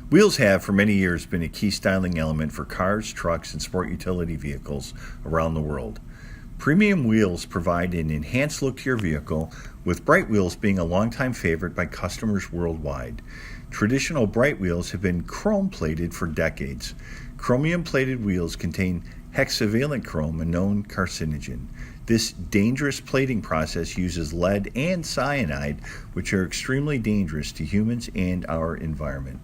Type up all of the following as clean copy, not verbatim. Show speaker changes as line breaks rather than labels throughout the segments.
Wheels have for many years been a key styling element for cars, trucks, and sport utility vehicles around the world. Premium wheels provide an enhanced look to your vehicle, with bright wheels being a longtime favorite by customers worldwide. Traditional bright wheels have been chrome-plated for decades. Chromium-plated wheels contain hexavalent chrome, a known carcinogen. This dangerous plating process uses lead and cyanide, which are extremely dangerous to humans and our environment.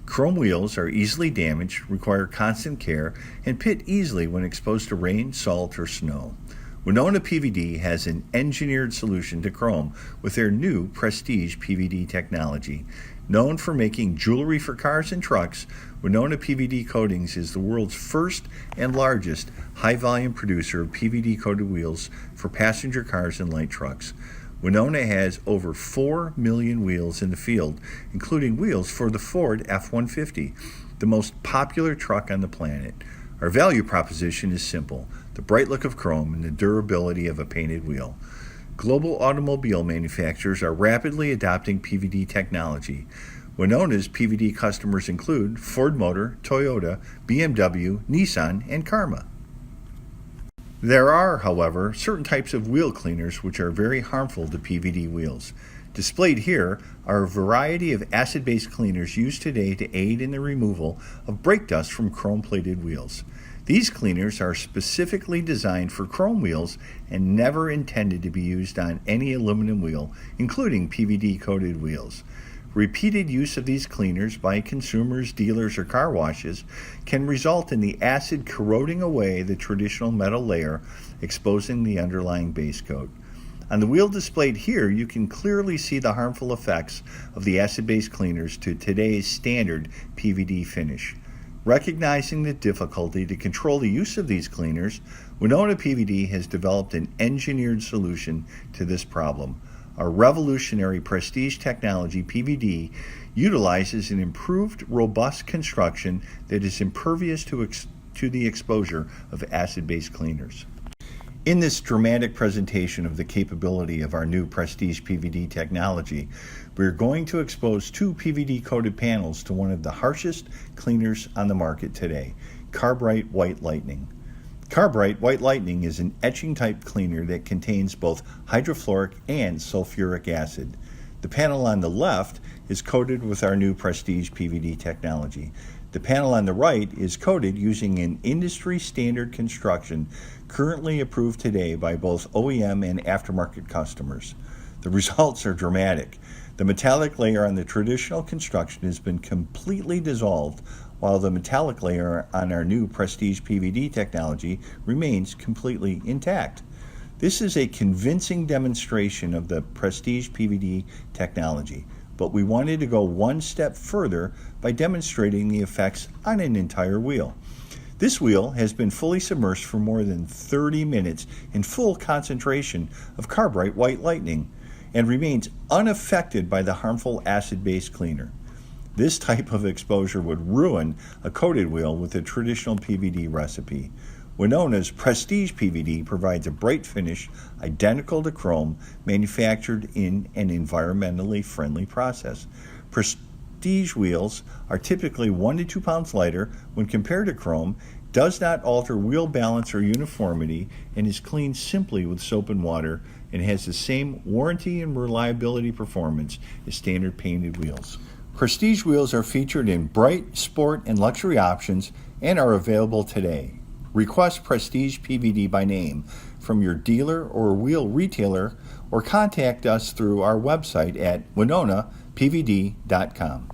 Chrome wheels are easily damaged, require constant care, and pit easily when exposed to rain, salt, or snow. Winona PVD has an engineered solution to chrome with their new Prestige PVD technology. Known for making jewelry for cars and trucks, Winona PVD Coatings is the world's first and largest high-volume producer of PVD-coated wheels for passenger cars and light trucks. Winona has over 4 million wheels in the field, including wheels for the Ford F-150, the most popular truck on the planet. Our value proposition is simple: the bright look of chrome and the durability of a painted wheel. Global automobile manufacturers are rapidly adopting PVD technology. Winona's PVD customers include Ford Motor, Toyota, BMW, Nissan, and Karma. There are, however, certain types of wheel cleaners which are very harmful to PVD wheels. Displayed here are a variety of acid-based cleaners used today to aid in the removal of brake dust from chrome-plated wheels. These cleaners are specifically designed for chrome wheels and never intended to be used on any aluminum wheel, including PVD-coated wheels. Repeated use of these cleaners by consumers, dealers, or car washes can result in the acid corroding away the traditional metal layer, exposing the underlying base coat. On the wheel displayed here, you can clearly see the harmful effects of the acid-based cleaners to today's standard PVD finish. Recognizing the difficulty to control the use of these cleaners, Winona PVD has developed an engineered solution to this problem. Our revolutionary Prestige technology, PVD, utilizes an improved, robust construction that is impervious to the exposure of acid-based cleaners. In this dramatic presentation of the capability of our new Prestige PVD technology, we're going to expose two PVD-coated panels to one of the harshest cleaners on the market today, Carbright White Lightning. Carbright White Lightning is an etching-type cleaner that contains both hydrofluoric and sulfuric acid. The panel on the left is coated with our new Prestige PVD technology. The panel on the right is coated using an industry-standard construction currently approved today by both OEM and aftermarket customers. The results are dramatic. The metallic layer on the traditional construction has been completely dissolved, while the metallic layer on our new Prestige PVD technology remains completely intact. This is a convincing demonstration of the Prestige PVD technology, but we wanted to go one step further by demonstrating the effects on an entire wheel. This wheel has been fully submerged for more than 30 minutes in full concentration of Carbright White Lightning and remains unaffected by the harmful acid-based cleaner. This type of exposure would ruin a coated wheel with a traditional PVD recipe. Winona's Prestige PVD provides a bright finish identical to chrome, manufactured in an environmentally friendly process. Prestige wheels are typically 1 to 2 pounds lighter when compared to chrome, does not alter wheel balance or uniformity, and is cleaned simply with soap and water, and has the same warranty and reliability performance as standard painted wheels. Prestige wheels are featured in bright, sport, and luxury options and are available today. Request Prestige PVD by name from your dealer or wheel retailer, or contact us through our website at winonapvd.com.